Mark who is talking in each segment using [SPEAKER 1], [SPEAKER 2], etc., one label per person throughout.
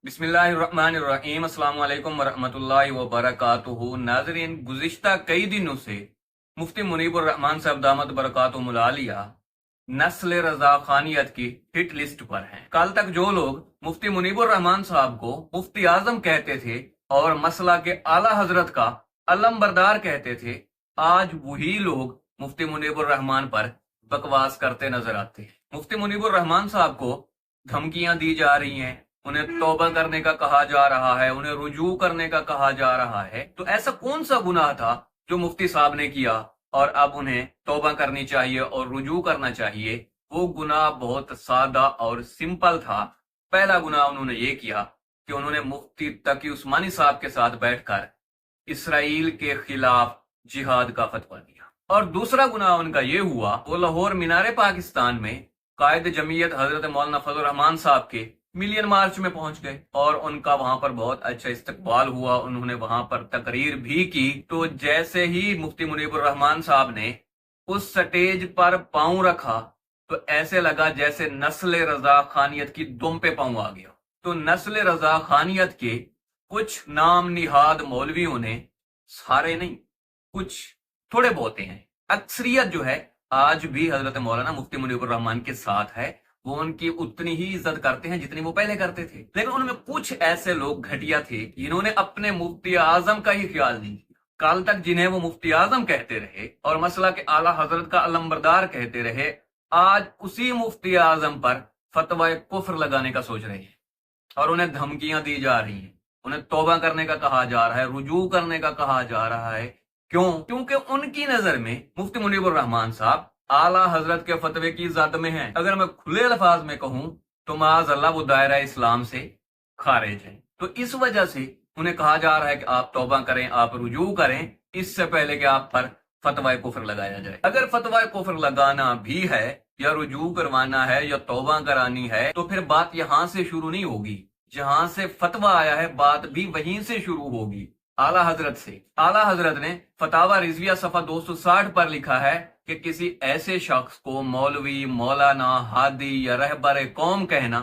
[SPEAKER 1] बिस्मिल्लाहिर्रहमानिर्रहीम। अस्सलाम वालेकुम वरहमतुल्लाहि वबरकातुहू। नाज़रीन, गुज़िश्ता कई दिनों से मुफ्ती मुनीबुर रहमान साहब दामद बरकातुहुल आलिया नस्ल रजा खानियत की हिट लिस्ट पर हैं। कल तक जो लोग मुफ्ती मुनीबुर रहमान साहब को मुफ्ती आजम कहते थे और मसला के आला हजरत का अलम बरदार कहते थे, आज वही लोग मुफ्ती मुनीबुर रहमान पर बकवास करते नजर आते हैं। मुफ्ती मुनीबुर रहमान साहब को धमकियां दी जा रही हैं, उन्हें तौबा करने का कहा जा रहा है, उन्हें रुजू करने का कहा जा रहा है। तो ऐसा कौन सा गुनाह था जो मुफ्ती साहब ने किया और अब उन्हें तौबा करनी चाहिए और रुजू करना चाहिए? वो गुनाह बहुत सादा और सिंपल था। पहला गुनाह उन्होंने ये किया कि उन्होंने मुफ्ती तकी उस्मानी साहब के साथ बैठकर इसराइल के खिलाफ जिहाद का फतवा दिया। और दूसरा गुनाह उनका ये हुआ, वो लाहौर मीनारे पाकिस्तान में कायद जमीयत हजरत मौलाना फजल रहमान साहब के मिलियन मार्च में पहुंच गए और उनका वहां पर बहुत अच्छा इस्तकबाल हुआ। उन्होंने वहां पर तकरीर भी की। तो जैसे ही मुफ्ती मुनीबुर रहमान साहब ने उस स्टेज पर पांव रखा तो ऐसे लगा जैसे नस्ल रजा खानियत की दुम पे पांव आ गया। तो नस्ल रजा खानियत के कुछ नाम निहाद मौलवियों ने, सारे नहीं, कुछ थोड़े बहुत हैं, अक्सरियत जो है आज भी हजरत मौलाना मुफ्ती मुनीबुर रहमान के साथ है। वो उनकी उतनी ही इज्जत करते हैं जितनी वो पहले करते थे। लेकिन उनमें कुछ ऐसे लोग घटिया थे जिन्होंने अपने मुफ्ती आजम का ही ख्याल नहीं किया। कल तक जिन्हें वो मुफ्ती आजम कहते रहे और मसला के आला हजरत का अलमबरदार कहते रहे, आज उसी मुफ्ती आजम पर फतवा कुफ्र लगाने का सोच रहे हैं और उन्हें धमकियां दी जा रही हैं, उन्हें तौबा करने का कहा जा रहा है, रुजू करने का कहा जा रहा है। क्यों? क्योंकि उनकी नजर में मुफ्ती मुनीबुर रहमान साहब आला हजरत के फतवे की जद में हैं। अगर मैं खुले अल्फाज में कहूं तो माज अल्लाह वो दायरा इस्लाम से खारिज है। तो इस वजह से उन्हें कहा जा रहा है कि आप तौबा करें, आप रुजू करें, इससे पहले कि आप पर फतवा कुफ्र लगाया जाए। अगर फतवा कुफ्र लगाना भी है या रुजू करवाना है या तौबा करानी है तो फिर बात यहां से शुरू नहीं होगी। जहां से फतवा आया है बात भी वहीं से शुरू होगी, आला हजरत से। आला हजरत ने फतावा रिजविया सफा 260 पर लिखा है कि किसी ऐसे शख्स को मौलवी, मौलाना, हादी या रहबर कौम कहना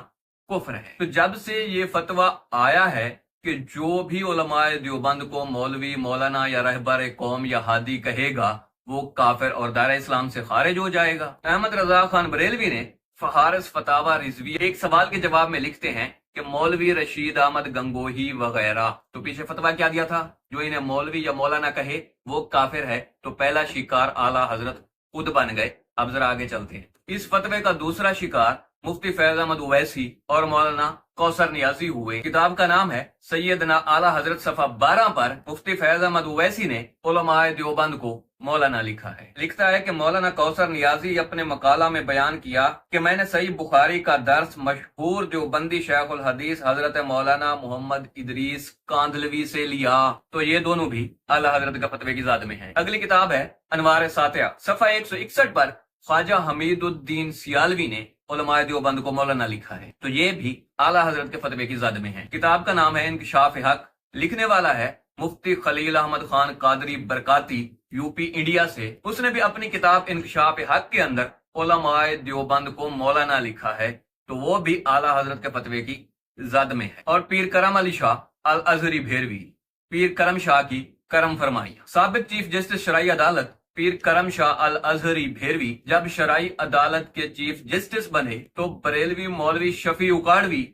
[SPEAKER 1] कुफ्र है। तो जब से ये फतवा आया है कि जो भी उलमाए देवबंद को मौलवी, मौलाना या रहबर कौम या हादी कहेगा वो काफिर और दायरा इस्लाम से खारिज हो जाएगा। अहमद रजा खान बरेलवी ने फहारिस फतावा रिजवी एक सवाल के जवाब में लिखते हैं कि मौलवी रशीद अहमद गंगोही वगैरह, तो पीछे फतवा क्या दिया था? जो इन्हें मौलवी या मौलाना कहे वो काफिर है। तो पहला शिकार आला हजरत खुद बन गए। अब जरा आगे चलते हैं। इस फतवे का दूसरा शिकार मुफ्ती फैज अहमद उवैसी और मौलाना कौसर नियाजी हुए। किताब का नाम है सैयदना आला हजरत सफा 12 पर मुफ्ती फैज अहमद उवैसी ने उलमाए देवबंद को मौलाना लिखा है। लिखता है कि मौलाना कौसर नियाजी अपने मकाला में बयान किया कि मैंने सही बुखारी का दर्स मशहूर देवबंदी शेखुल हदीस हजरत मौलाना मोहम्मद इदरीस कांदलवी से लिया। तो ये दोनों भी आला हजरत का फतवे की जाद में है। अगली किताब है अनवार सातिया, सफा 161 पर ख्वाजा हमीदुद्दीन सियालवी ने उलमाए देवबंद को मौलाना लिखा है। तो ये भी आला हजरत के फतवे की जद में है। किताब का नाम है इंकशाफ हक, लिखने वाला है मुफ्ती खलील अहमद खान कादरी बरकाती, यूपी इंडिया से। उसने भी अपनी किताब इंकशाफ हक के अंदर उलमाए देवबंद को मौलाना लिखा है। तो वो भी आला हजरत के फतवे की जद में है। और पीर करम अली शाह अल अजहरी भेरवी, पीर करम शाह की करम फरमाइयां। साबिक चीफ जस्टिस शराई अदालत पीर करम शाह अल अजहरी भेरवी जब शराई अदालत के चीफ जस्टिस बने तो बरेलवी मौलवी शफी उकाड़वी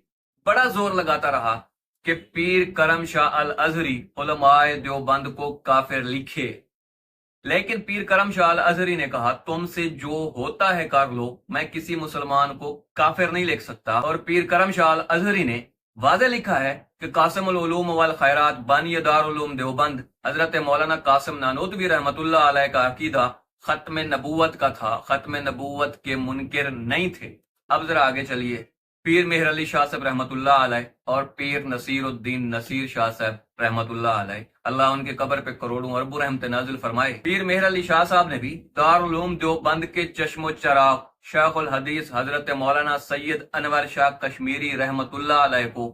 [SPEAKER 1] बड़ा जोर लगाता रहा कि पीर करम शाह अल अजहरी उलमाए देवबंद को काफिर लिखे। लेकिन पीर करम शाह अल अजहरी ने कहा, तुमसे जो होता है कर लो, मैं किसी मुसलमान को काफिर नहीं लिख सकता। और पीर करम शाह अल अजहरी ने वाज़े लिखा है कि कासिमुल उलूम वल खैरात बानी दारुल उलूम देवबंद हजरत मौलाना कासिम नानोतवी रहमतुल्लाह अलैह का अकीदा खत्म नबूवत का था, खत्म नबूवत के मुनकिर नहीं थे। अब जरा आगे चलिए। पीर मेहर अली शाह साहब रहमतुल्लाह अलैह और पीर नसीरुद्दीन नसीर शाह साहब रहमतुल्लाह अलैह, अल्लाह उनके कब्र पे करोड़ों अरबों रहमत नाजिल फरमाए। पीर मेहर अली शाह साहब ने भी दारुल उलूम देवबंद के चश्मो चराग शेखुल हदीस हजरत मौलाना सैयद अनवर शाह कश्मीरी रहमतुल्लाह अलैह को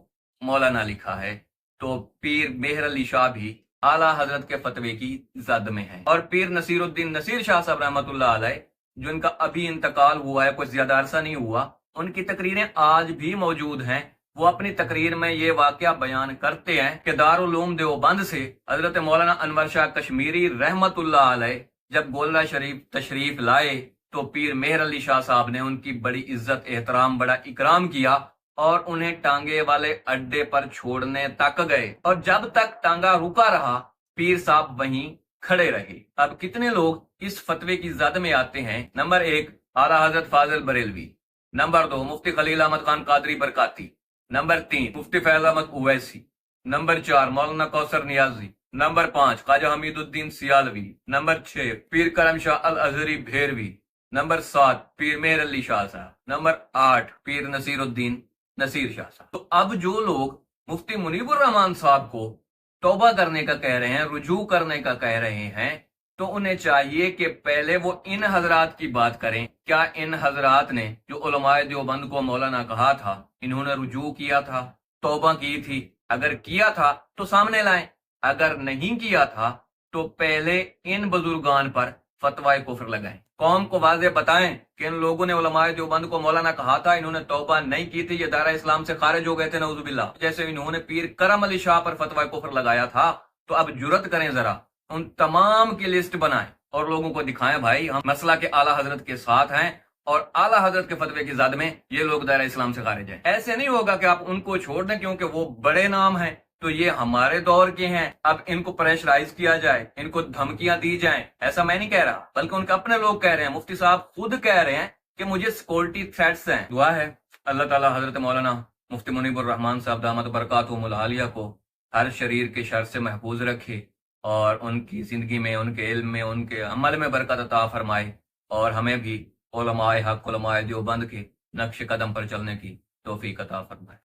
[SPEAKER 1] मौलाना लिखा है। तो पीर मेहर अली शाह भी आला हजरत के फतवे की जद में है। और पीर नसीरुद्दीन नसीर शाह साहब रहमतुल्लाह अलैह, जिनका अभी इंतकाल हुआ है, कुछ ज्यादा अरसा नहीं हुआ, उनकी तकरीरें आज भी मौजूद हैं وہ اپنی تقریر میں یہ واقعہ بیان کرتے ہیں کہ دارالعلوم دیوبند سے حضرت مولانا انور شاہ کشمیری رحمت اللہ علیہ جب گولڑہ شریف تشریف لائے تو پیر مہر علی شاہ صاحب نے ان کی بڑی عزت احترام بڑا اکرام کیا اور انہیں ٹانگے والے اڈے پر چھوڑنے تک گئے، اور جب تک ٹانگا رکا رہا پیر صاحب وہیں کھڑے رہے۔ اب کتنے لوگ اس فتوے کی زد میں آتے ہیں؟ نمبر 1 اعلیٰ حضرت فاضل بریلوی، نمبر 2 مفتی خلیل احمد خان قادری برکاتی، نمبر 3 مفتی فیض احمد اویسی، نمبر 4 مولانا کوثر نیازی، نمبر 5 خواجہ حمید الدین سیالوی، نمبر 6 پیر کرم شاہ الازہری بھیروی، نمبر 7 پیر مہر علی شاہ صاحب، نمبر 8 پیر نصیر الدین نصیر شاہ صاحب۔ تو اب جو لوگ مفتی منیب الرحمان صاحب کو توبہ کرنے کا کہہ رہے ہیں، رجوع کرنے کا کہہ رہے ہیں، تو انہیں چاہیے کہ پہلے وہ ان حضرات کی بات کریں۔ کیا ان حضرات نے جو علماء دیوبند کو مولانا کہا تھا انہوں نے رجوع کیا تھا، توبہ کی تھی؟ اگر کیا تھا تو سامنے لائیں، اگر نہیں کیا تھا تو پہلے ان بزرگان پر فتوی کفر لگائیں، قوم کو واضح بتائیں کہ ان لوگوں نے علماء دیوبند کو مولانا کہا تھا، انہوں نے توبہ نہیں کی تھی، یہ دائرہ اسلام سے خارج ہو گئے تھے نعوذ باللہ۔ جیسے انہوں نے پیر کرم علی شاہ پر فتوی کفر لگایا تھا، تو اب جرت کریں، ذرا ان تمام کی لسٹ بنائیں اور لوگوں کو دکھائیں بھائی ہم مسئلہ کے اعلیٰ حضرت کے ساتھ ہیں اور اعلیٰ حضرت کے فتوے کی زد میں یہ لوگ دائرہ اسلام سے خارج ہیں۔ ایسے نہیں ہوگا کہ آپ ان کو چھوڑ دیں کیونکہ وہ بڑے نام ہیں تو یہ ہمارے دور کے ہیں، اب ان کو پریشرائز کیا جائے، ان کو دھمکیاں دی جائیں۔ ایسا میں نہیں کہہ رہا، بلکہ ان کے اپنے لوگ کہہ رہے ہیں، مفتی صاحب خود کہہ رہے ہیں کہ مجھے سیکورٹی تھریٹس ہیں۔ دعا ہے اللہ تعالیٰ حضرت مولانا مفتی منیب الرحمان صاحب دامت برکاتہم العالیہ کو ہر شریر کے شر سے محفوظ رکھے اور ان کی زندگی میں، ان کے علم میں، ان کے عمل میں برکت عطا فرمائے، اور ہمیں بھی علماء حق، علماء دیوبند کے نقش قدم پر چلنے کی توفیق عطا فرمائے۔